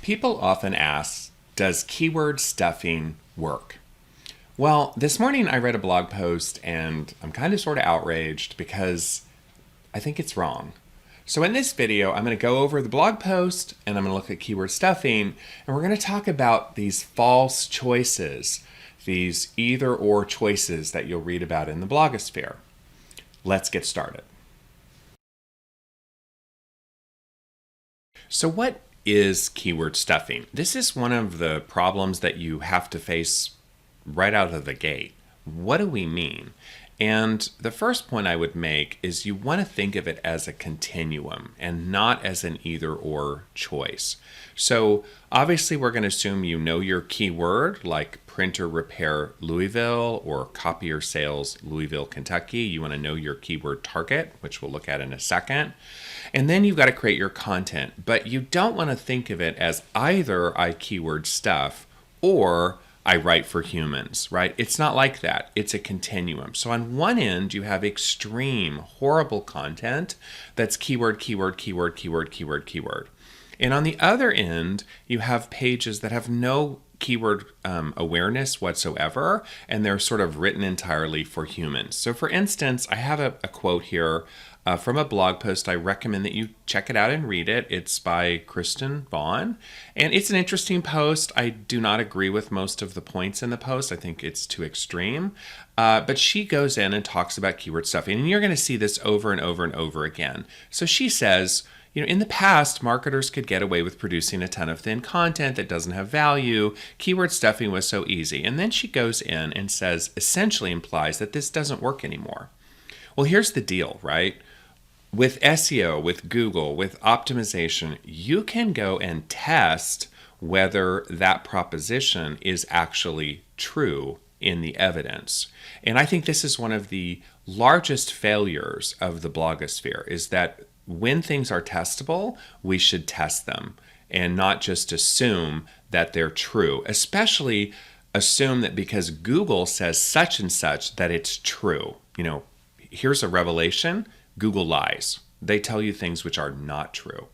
People often ask, does keyword stuffing work? Well, this morning I read a blog post and I'm kind of sort of outraged because I think it's wrong. So in this video, I'm going to go over the blog post and I'm going to look at keyword stuffing, and we're going to talk about these false choices, these either or choices that you'll read about in the blogosphere. Let's get started. So what is keyword stuffing? This is one of the problems that you have to face right out of the gate. What do we mean? And the first point I would make is you want to think of it as a continuum and not as an either or choice. So obviously we're going to assume you know your keyword, like printer repair Louisville or copier sales Louisville, Kentucky. You want to know your keyword target, which we'll look at in a second. And then you've got to create your content, but you don't want to think of it as either I keyword stuff or I write for humans, right? It's not like that. It's a continuum. So on one end, you have extreme, horrible content that's keyword, keyword, keyword, keyword, keyword, keyword. And on the other end, you have pages that have no keyword awareness whatsoever, and they're sort of written entirely for humans. So for instance, I have a quote here from a blog post. I recommend that you check it out and read it. It's by Kristen Vaughn, and it's an interesting post. I do not agree with most of the points in the post. I think it's too extreme, but she goes in and talks about keyword stuffing, and you're going to see this over and over and over again. So she says, in the past, marketers could get away with producing a ton of thin content that doesn't have value. Keyword stuffing was so easy. And then she goes in and says, essentially implies that this doesn't work anymore. Well, here's the deal, right? With SEO, with Google, with optimization, you can go and test whether that proposition is actually true in the evidence. And I think this is one of the largest failures of the blogosphere, is that when things are testable, we should test them and not just assume that they're true, especially assume that because Google says such and such that it's true. Here's a revelation. Google lies. They tell you things which are not true.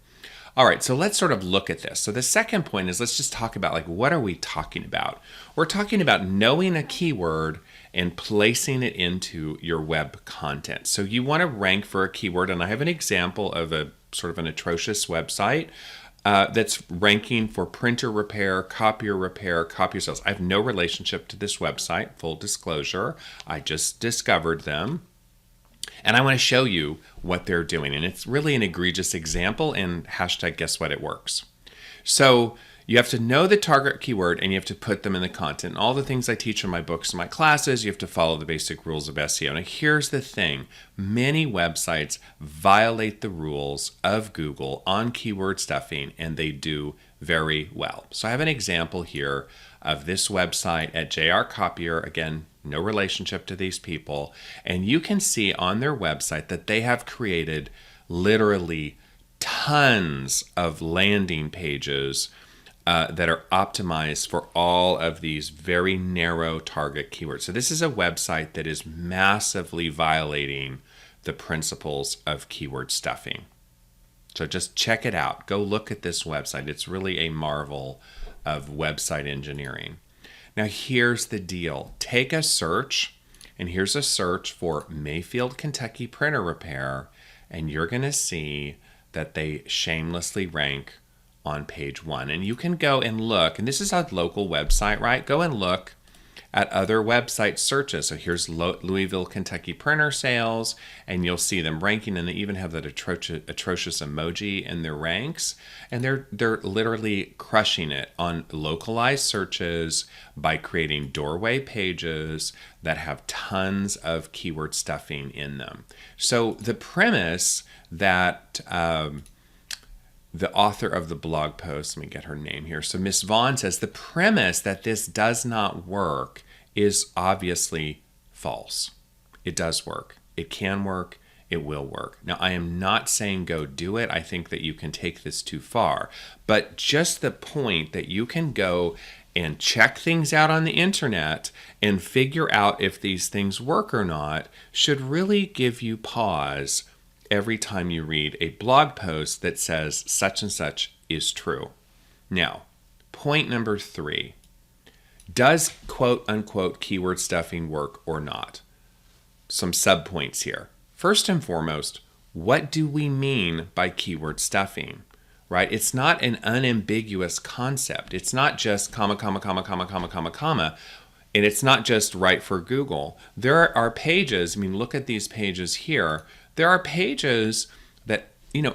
All right, so let's sort of look at this. So the second point is, let's just talk about, what are we talking about? We're talking about knowing a keyword and placing it into your web content. So you want to rank for a keyword, and I have an example of a sort of an atrocious website that's ranking for printer repair, copier sales. I have no relationship to this website, full disclosure. I just discovered them. And I want to show you what they're doing. And it's really an egregious example, and hashtag guess what, it works. So you have to know the target keyword and you have to put them in the content. And all the things I teach in my books and my classes, you have to follow the basic rules of SEO. Now here's the thing. Many websites violate the rules of Google on keyword stuffing, and they do very well. So I have an example here of this website at JR Copier. Again, no relationship to these people. And you can see on their website that they have created literally tons of landing pages that are optimized for all of these very narrow target keywords. So this is a website that is massively violating the principles of keyword stuffing. So just check it out. Go look at this website. It's really a marvel of website engineering. Now here's the deal. Take a search, and here's a search for Mayfield, Kentucky printer repair, and you're going to see that they shamelessly rank on page 1. And you can go and look, and this is a local website, right? Go and look at other website searches. So here's Louisville, Kentucky printer sales, and you'll see them ranking, and they even have that atrocious emoji in their ranks. And they're literally crushing it on localized searches by creating doorway pages that have tons of keyword stuffing in them. So the premise that the author of the blog post, let me get her name here. So Miss Vaughn says the premise that this does not work is obviously false. It does work. It can work. It will work. Now, I am not saying go do it. I think that you can take this too far. But just the point that you can go and check things out on the internet and figure out if these things work or not should really give you pause every time you read a blog post that says such and such is true. Now, point number 3. Does quote unquote keyword stuffing work or not? Some subpoints here. First and foremost, what do we mean by keyword stuffing? Right? It's not an unambiguous concept. It's not just comma, comma, comma, comma, comma, comma, comma. And it's not just right for Google. There are pages, look at these pages here. There are pages that,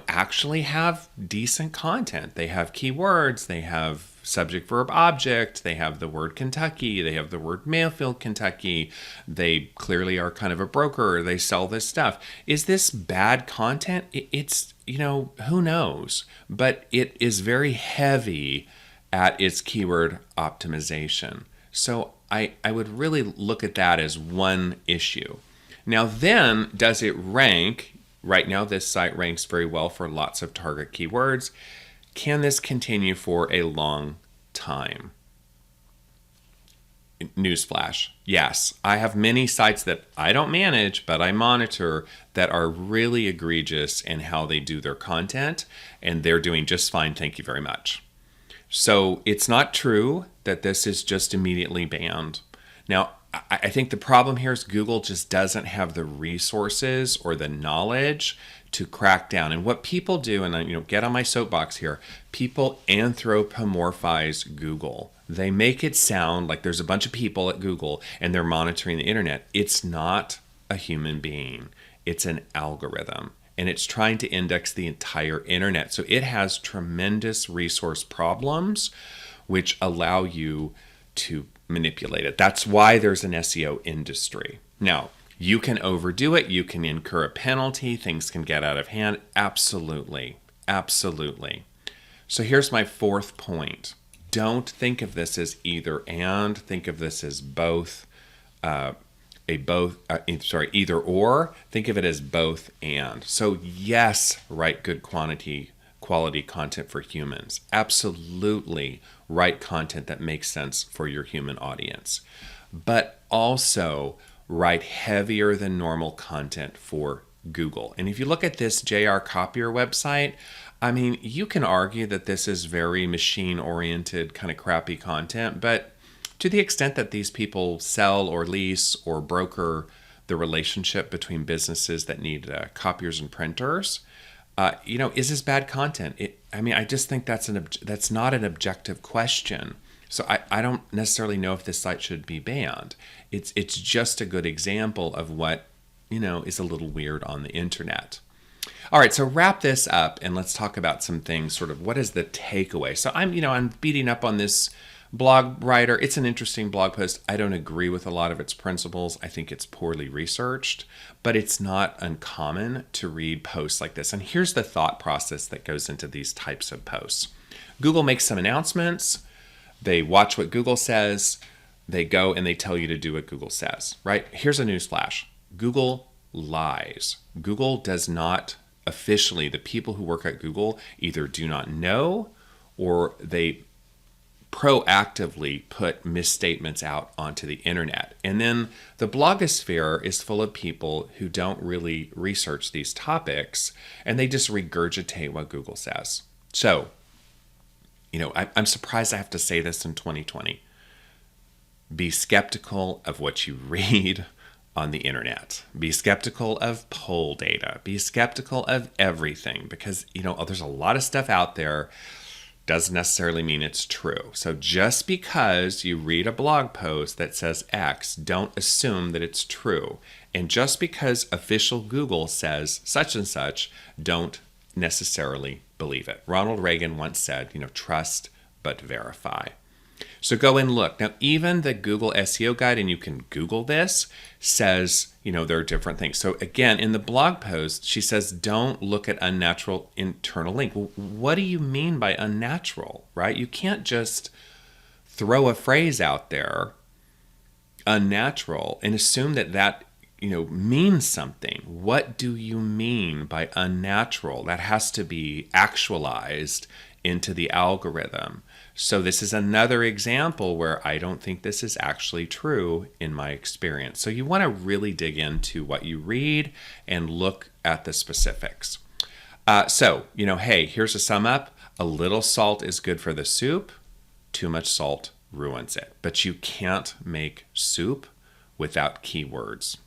actually have decent content. They have keywords, they have subject, verb, object, they have the word Kentucky, they have the word Mayfield, Kentucky. They clearly are kind of a broker, they sell this stuff. Is this bad content? It's, who knows? But it is very heavy at its keyword optimization. So I would really look at that as one issue. Now then, does it rank? Right now, this site ranks very well for lots of target keywords. Can this continue for a long time? Newsflash, yes. I have many sites that I don't manage, but I monitor that are really egregious in how they do their content, and they're doing just fine, thank you very much. So it's not true that this is just immediately banned. Now, I think the problem here is Google just doesn't have the resources or the knowledge to crack down. And what people do, and I get on my soapbox here, people anthropomorphize Google. They make it sound like there's a bunch of people at Google and they're monitoring the internet. It's not a human being. It's an algorithm. And it's trying to index the entire internet. So it has tremendous resource problems which allow you to manipulate it. That's why there's an SEO industry. Now, you can overdo it. You can incur a penalty. Things can get out of hand. Absolutely. Absolutely. So here's my 4th point. Don't think of this as either and. Think of this as both. Either or. Think of it as both and. So yes, write good quality content for humans. Absolutely write content that makes sense for your human audience. But also write heavier than normal content for Google. And if you look at this JR Copier website, you can argue that this is very machine-oriented, kind of crappy content, but to the extent that these people sell or lease or broker the relationship between businesses that need copiers and printers, is this bad content? I just think that's not an objective question. So I don't necessarily know if this site should be banned. It's just a good example of what, is a little weird on the internet. All right, so wrap this up and let's talk about some things, sort of what is the takeaway? So I'm beating up on this blog writer. It's an interesting blog post. I don't agree with a lot of its principles. I think it's poorly researched, but it's not uncommon to read posts like this. And here's the thought process that goes into these types of posts. Google makes some announcements. They watch what Google says. They go and they tell you to do what Google says, right? Here's a newsflash. Google lies. Google does not officially, the people who work at Google either do not know or they proactively put misstatements out onto the internet. And then the blogosphere is full of people who don't really research these topics and they just regurgitate what Google says. So, I'm surprised I have to say this in 2020. Be skeptical of what you read on the internet. Be skeptical of poll data. Be skeptical of everything because, there's a lot of stuff out there. Doesn't necessarily mean it's true. So just because you read a blog post that says X, don't assume that it's true. And just because official Google says such and such, don't necessarily believe it. Ronald Reagan once said, trust but verify. So go and look. Now, even the Google SEO guide, and you can Google this, says, there are different things. So again, in the blog post, she says, don't look at unnatural internal link. Well, what do you mean by unnatural, right? You can't just throw a phrase out there, unnatural, and assume that means something. What do you mean by unnatural? That has to be actualized into the algorithm. So this is another example where I don't think this is actually true in my experience. So you want to really dig into what you read and look at the specifics. Hey, here's a sum up. A little salt is good for the soup. Too much salt ruins it. But you can't make soup without keywords.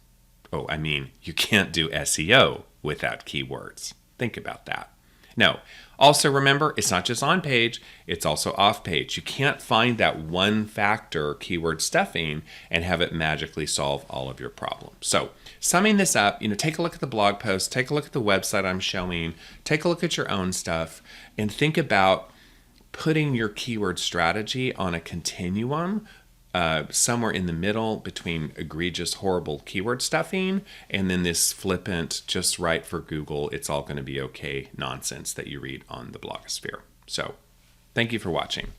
Oh, I mean, you can't do SEO without keywords. Think about that. No. Also remember, it's not just on page, it's also off page. You can't find that one factor, keyword stuffing, and have it magically solve all of your problems. So summing this up, take a look at the blog post, take a look at the website I'm showing, take a look at your own stuff, and think about putting your keyword strategy on a continuum somewhere in the middle between egregious, horrible keyword stuffing and then this flippant, just right for Google, it's all going to be okay nonsense that you read on the blogosphere. So, thank you for watching.